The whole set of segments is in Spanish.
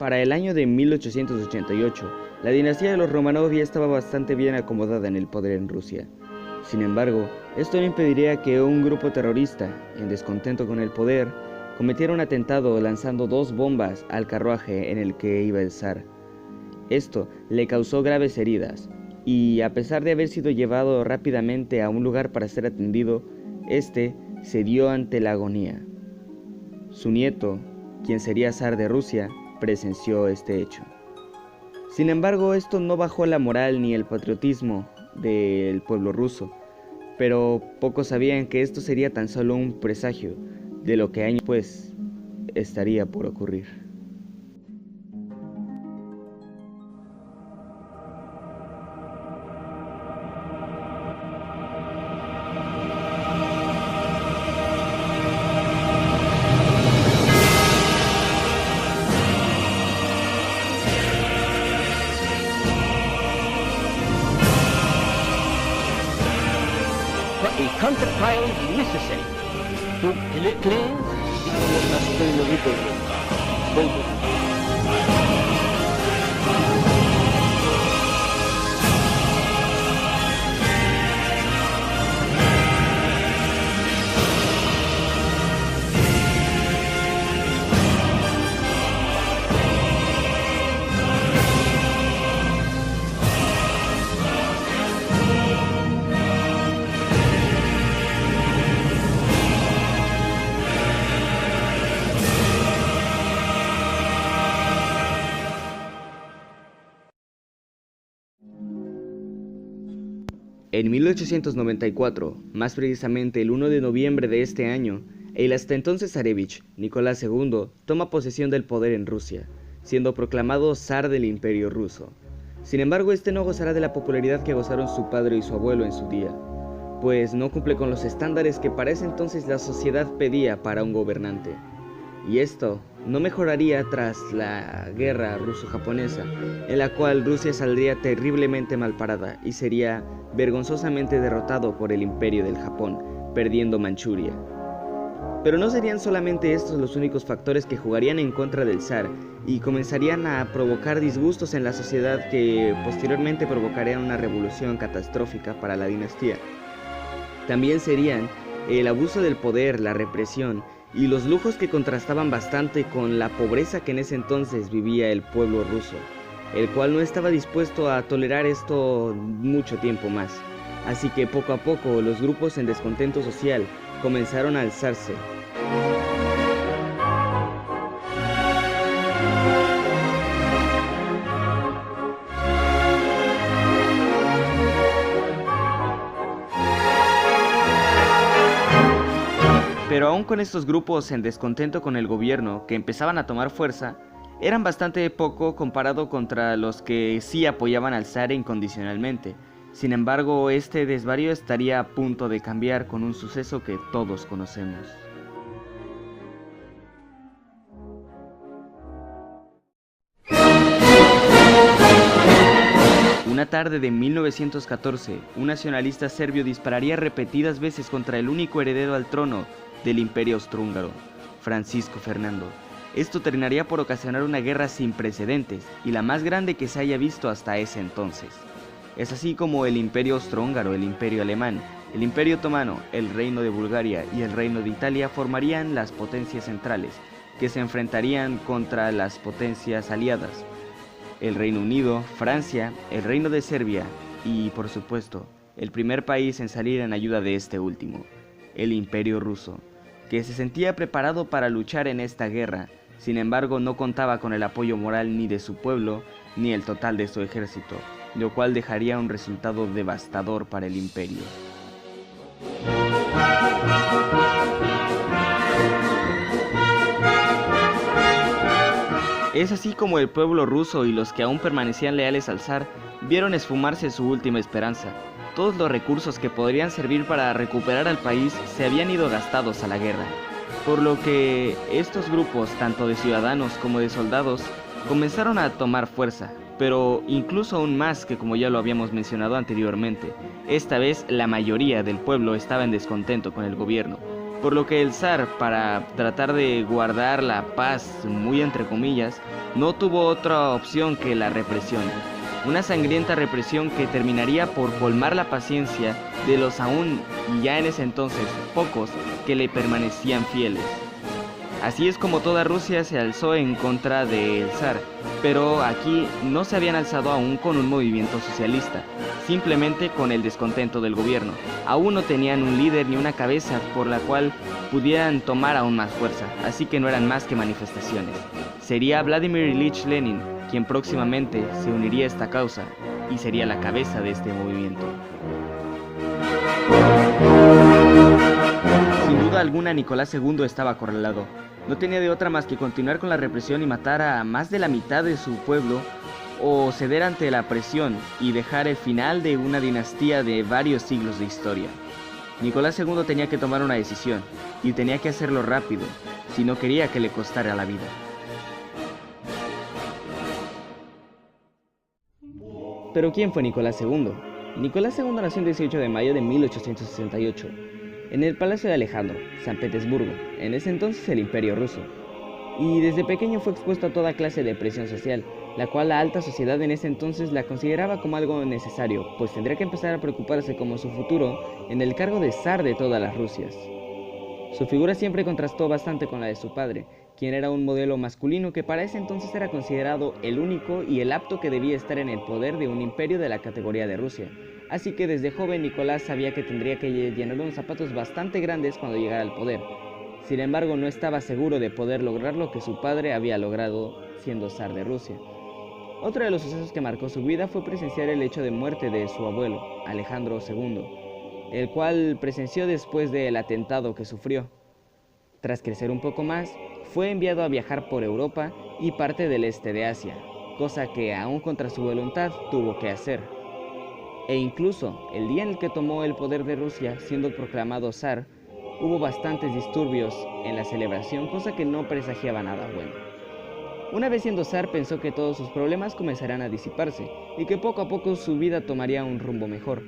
Para el año de 1888, la dinastía de los Romanov ya estaba bastante bien acomodada en el poder en Rusia. Sin embargo, esto no impediría que un grupo terrorista, en descontento con el poder, cometiera un atentado lanzando 2 bombas al carruaje en el que iba el zar. Esto le causó graves heridas, y a pesar de haber sido llevado rápidamente a un lugar para ser atendido, este cedió ante la agonía. Su nieto, quien sería zar de Rusia, presenció este hecho. Sin embargo, esto no bajó la moral ni el patriotismo del pueblo ruso, pero pocos sabían que esto sería tan solo un presagio de lo que años después estaría por ocurrir. A counter-trial is necessary to cleanse the masculine rebellion. En 1894, más precisamente el 1 de noviembre de este año, el hasta entonces zarevich, Nicolás II, toma posesión del poder en Rusia, siendo proclamado zar del Imperio Ruso. Sin embargo, este no gozará de la popularidad que gozaron su padre y su abuelo en su día, pues no cumple con los estándares que para ese entonces la sociedad pedía para un gobernante. Y esto no mejoraría tras la guerra ruso-japonesa, en la cual Rusia saldría terriblemente malparada y sería vergonzosamente derrotado por el Imperio del Japón, perdiendo Manchuria. Pero no serían solamente estos los únicos factores que jugarían en contra del zar y comenzarían a provocar disgustos en la sociedad que posteriormente provocarían una revolución catastrófica para la dinastía. También serían el abuso del poder, la represión y los lujos que contrastaban bastante con la pobreza que en ese entonces vivía el pueblo ruso, el cual no estaba dispuesto a tolerar esto mucho tiempo más. Así que poco a poco los grupos en descontento social comenzaron a alzarse. Pero aún con estos grupos en descontento con el gobierno, que empezaban a tomar fuerza, eran bastante poco comparado contra los que sí apoyaban al zar incondicionalmente. Sin embargo, este desvarío estaría a punto de cambiar con un suceso que todos conocemos. Una tarde de 1914, un nacionalista serbio dispararía repetidas veces contra el único heredero al trono del Imperio Austrohúngaro, Francisco Fernando. Esto terminaría por ocasionar una guerra sin precedentes y la más grande que se haya visto hasta ese entonces. Es así como el Imperio Austrohúngaro, el Imperio Alemán, el Imperio Otomano, el Reino de Bulgaria y el Reino de Italia formarían las potencias centrales, que se enfrentarían contra las potencias aliadas, el Reino Unido, Francia, el Reino de Serbia y, por supuesto, el primer país en salir en ayuda de este último, el Imperio Ruso, que se sentía preparado para luchar en esta guerra. Sin embargo, no contaba con el apoyo moral ni de su pueblo ni el total de su ejército, lo cual dejaría un resultado devastador para el imperio. Es así como el pueblo ruso y los que aún permanecían leales al zar vieron esfumarse su última esperanza. Todos los recursos que podrían servir para recuperar al país se habían ido gastados a la guerra, por lo que estos grupos, tanto de ciudadanos como de soldados, comenzaron a tomar fuerza, pero incluso aún más que como ya lo habíamos mencionado anteriormente. Esta vez la mayoría del pueblo estaba en descontento con el gobierno, por lo que el zar, para tratar de guardar la paz, muy entre comillas, no tuvo otra opción que la represión. Una sangrienta represión que terminaría por colmar la paciencia de los aún, y ya en ese entonces, pocos que le permanecían fieles. Así es como toda Rusia se alzó en contra del zar, pero aquí no se habían alzado aún con un movimiento socialista, simplemente con el descontento del gobierno. Aún no tenían un líder ni una cabeza por la cual pudieran tomar aún más fuerza, así que no eran más que manifestaciones. Sería Vladimir Ilich Lenin quien próximamente se uniría a esta causa y sería la cabeza de este movimiento. Sin duda alguna, Nicolás II estaba acorralado. No tenía de otra más que continuar con la represión y matar a más de la mitad de su pueblo, o ceder ante la presión y dejar el final de una dinastía de varios siglos de historia. Nicolás II tenía que tomar una decisión, y tenía que hacerlo rápido, si no quería que le costara la vida. Pero ¿quién fue Nicolás II? Nicolás II nació el 18 de mayo de 1868, en el Palacio de Alejandro, San Petersburgo, en ese entonces el Imperio Ruso. Y desde pequeño fue expuesto a toda clase de presión social, la cual la alta sociedad en ese entonces la consideraba como algo necesario, pues tendría que empezar a preocuparse como su futuro en el cargo de zar de todas las Rusias. Su figura siempre contrastó bastante con la de su padre, quien era un modelo masculino que para ese entonces era considerado el único y el apto que debía estar en el poder de un imperio de la categoría de Rusia. Así que desde joven Nicolás sabía que tendría que llenar unos zapatos bastante grandes cuando llegara al poder. Sin embargo, no estaba seguro de poder lograr lo que su padre había logrado siendo zar de Rusia. Otro de los sucesos que marcó su vida fue presenciar el hecho de muerte de su abuelo, Alejandro II, el cual presenció después del atentado que sufrió. Tras crecer un poco más, fue enviado a viajar por Europa y parte del este de Asia, cosa que aún contra su voluntad tuvo que hacer. E incluso, el día en el que tomó el poder de Rusia, siendo proclamado zar, hubo bastantes disturbios en la celebración, cosa que no presagiaba nada bueno. Una vez siendo zar, pensó que todos sus problemas comenzarían a disiparse y que poco a poco su vida tomaría un rumbo mejor.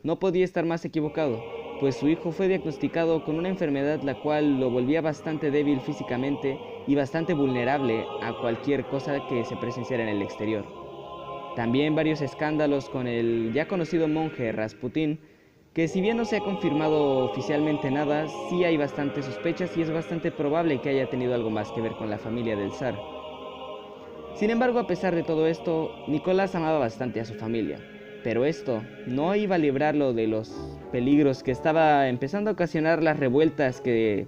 No podía estar más equivocado, pues su hijo fue diagnosticado con una enfermedad la cual lo volvía bastante débil físicamente y bastante vulnerable a cualquier cosa que se presenciara en el exterior. También varios escándalos con el ya conocido monje Rasputín, que si bien no se ha confirmado oficialmente nada, sí hay bastantes sospechas y es bastante probable que haya tenido algo más que ver con la familia del zar. Sin embargo, a pesar de todo esto, Nicolás amaba bastante a su familia, pero esto no iba a librarlo de los peligros que estaba empezando a ocasionar las revueltas que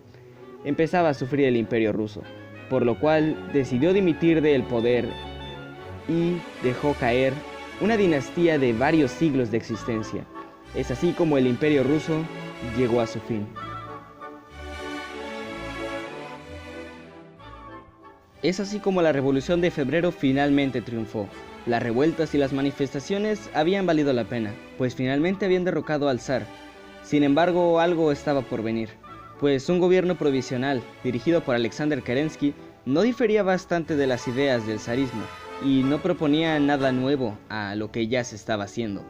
empezaba a sufrir el Imperio Ruso, por lo cual decidió dimitir del poder y dejó caer una dinastía de varios siglos de existencia. Es así como el Imperio Ruso llegó a su fin. Es así como la Revolución de Febrero finalmente triunfó. Las revueltas y las manifestaciones habían valido la pena, pues finalmente habían derrocado al zar. Sin embargo, algo estaba por venir, pues un gobierno provisional, dirigido por Alexander Kerensky, no difería bastante de las ideas del zarismo, y no proponía nada nuevo a lo que ya se estaba haciendo,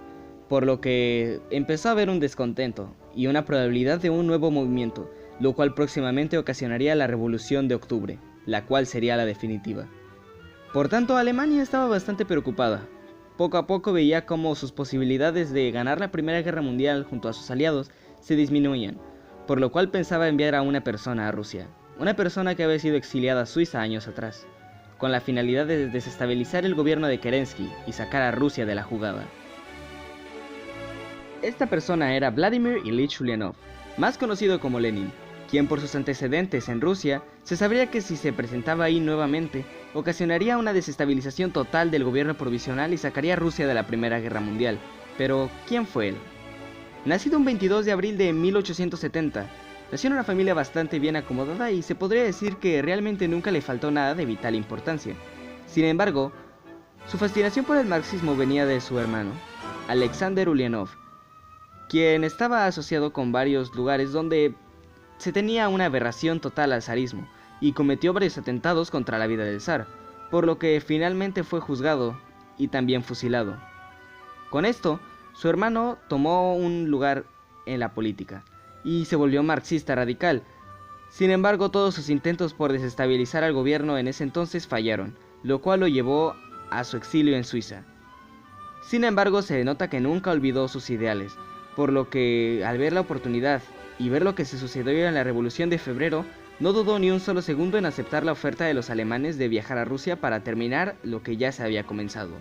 por lo que empezó a haber un descontento y una probabilidad de un nuevo movimiento, lo cual próximamente ocasionaría la Revolución de Octubre, la cual sería la definitiva. Por tanto, Alemania estaba bastante preocupada. Poco a poco veía cómo sus posibilidades de ganar la Primera Guerra Mundial junto a sus aliados se disminuían, por lo cual pensaba enviar a una persona a Rusia, una persona que había sido exiliada a Suiza años atrás, con la finalidad de desestabilizar el gobierno de Kerensky y sacar a Rusia de la jugada. Esta persona era Vladimir Ilich Ulyanov, más conocido como Lenin, quien por sus antecedentes en Rusia se sabría que si se presentaba ahí nuevamente, ocasionaría una desestabilización total del gobierno provisional y sacaría a Rusia de la Primera Guerra Mundial. Pero, ¿quién fue él? Nacido un 22 de abril de 1870, nació en una familia bastante bien acomodada y se podría decir que realmente nunca le faltó nada de vital importancia. Sin embargo, su fascinación por el marxismo venía de su hermano, Alexander Ulyanov, quien estaba asociado con varios lugares donde se tenía una aberración total al zarismo y cometió varios atentados contra la vida del zar, por lo que finalmente fue juzgado y también fusilado. Con esto, su hermano tomó un lugar en la política y se volvió marxista radical. Sin embargo, todos sus intentos por desestabilizar al gobierno en ese entonces fallaron, lo cual lo llevó a su exilio en Suiza. Sin embargo, se nota que nunca olvidó sus ideales, por lo que al ver la oportunidad y ver lo que se sucedió en la Revolución de Febrero, no dudó ni un solo segundo en aceptar la oferta de los alemanes de viajar a Rusia para terminar lo que ya se había comenzado.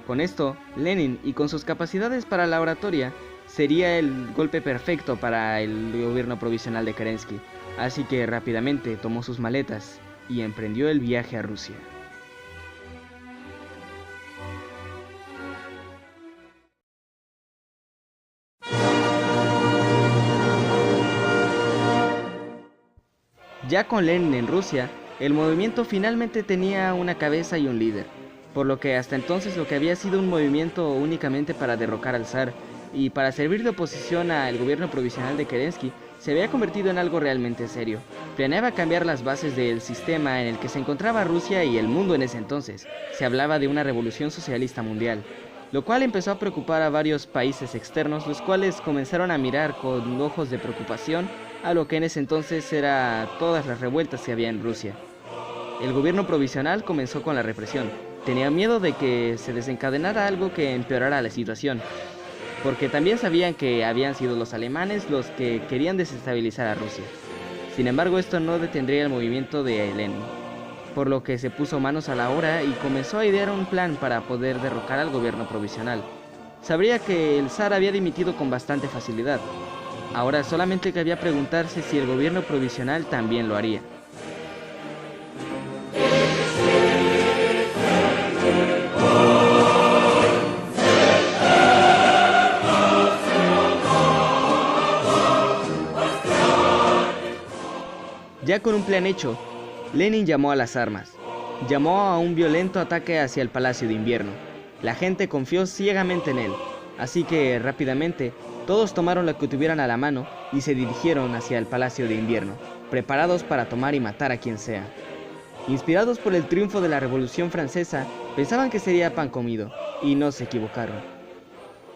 Con esto, Lenin, y con sus capacidades para la oratoria, sería el golpe perfecto para el gobierno provisional de Kerensky, así que rápidamente tomó sus maletas y emprendió el viaje a Rusia. Ya con Lenin en Rusia, el movimiento finalmente tenía una cabeza y un líder, por lo que hasta entonces lo que había sido un movimiento únicamente para derrocar al zar y para servir de oposición al gobierno provisional de Kerensky, se había convertido en algo realmente serio. Planeaba cambiar las bases del sistema en el que se encontraba Rusia y el mundo en ese entonces. Se hablaba de una revolución socialista mundial, lo cual empezó a preocupar a varios países externos, los cuales comenzaron a mirar con ojos de preocupación a lo que en ese entonces era todas las revueltas que había en Rusia. El gobierno provisional comenzó con la represión. Tenía miedo de que se desencadenara algo que empeorara la situación, porque también sabían que habían sido los alemanes los que querían desestabilizar a Rusia. Sin embargo, esto no detendría el movimiento de Lenin, por lo que se puso manos a la obra y comenzó a idear un plan para poder derrocar al gobierno provisional. Sabría que el zar había dimitido con bastante facilidad. Ahora solamente cabía preguntarse si el gobierno provisional también lo haría. Ya con un plan hecho, Lenin llamó a las armas. Llamó a un violento ataque hacia el Palacio de Invierno. La gente confió ciegamente en él, así que rápidamente todos tomaron lo que tuvieran a la mano y se dirigieron hacia el Palacio de Invierno, preparados para tomar y matar a quien sea. Inspirados por el triunfo de la Revolución Francesa, pensaban que sería pan comido, y no se equivocaron.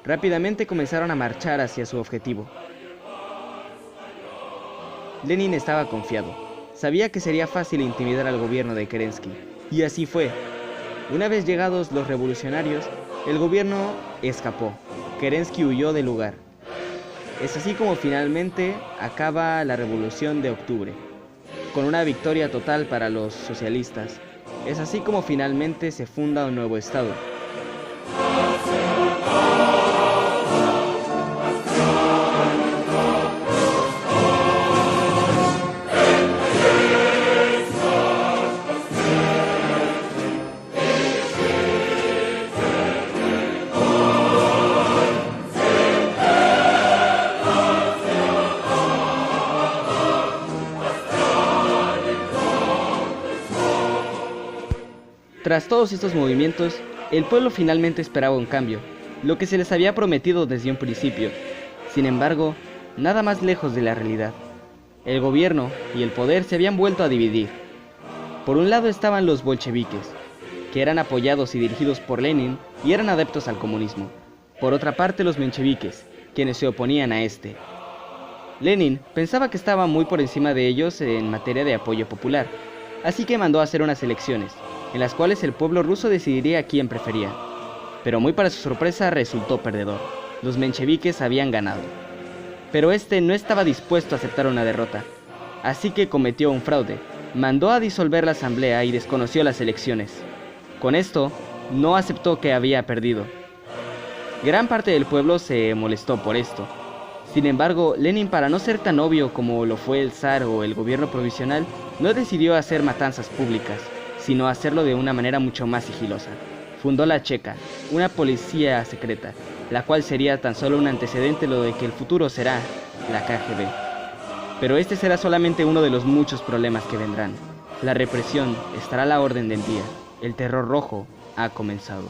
Rápidamente comenzaron a marchar hacia su objetivo. Lenin estaba confiado. Sabía que sería fácil intimidar al gobierno de Kerensky, y así fue. Una vez llegados los revolucionarios, el gobierno escapó. Kerensky huyó del lugar. Es así como finalmente acaba la Revolución de Octubre, con una victoria total para los socialistas. Es así como finalmente se funda un nuevo estado. Tras todos estos movimientos, el pueblo finalmente esperaba un cambio, lo que se les había prometido desde un principio. Sin embargo, nada más lejos de la realidad. El gobierno y el poder se habían vuelto a dividir. Por un lado estaban los bolcheviques, que eran apoyados y dirigidos por Lenin y eran adeptos al comunismo. Por otra parte, los mencheviques, quienes se oponían a este. Lenin pensaba que estaba muy por encima de ellos en materia de apoyo popular, así que mandó a hacer unas elecciones, en las cuales el pueblo ruso decidiría a quién prefería. Pero muy para su sorpresa resultó perdedor. Los mencheviques habían ganado. Pero este no estaba dispuesto a aceptar una derrota, así que cometió un fraude. Mandó a disolver la asamblea y desconoció las elecciones. Con esto, no aceptó que había perdido. Gran parte del pueblo se molestó por esto. Sin embargo, Lenin, para no ser tan obvio como lo fue el zar o el gobierno provisional, no decidió hacer matanzas públicas, sino hacerlo de una manera mucho más sigilosa. Fundó la Cheka, una policía secreta, la cual sería tan solo un antecedente lo de que el futuro será la KGB. Pero este será solamente uno de los muchos problemas que vendrán. La represión estará a la orden del día. El terror rojo ha comenzado.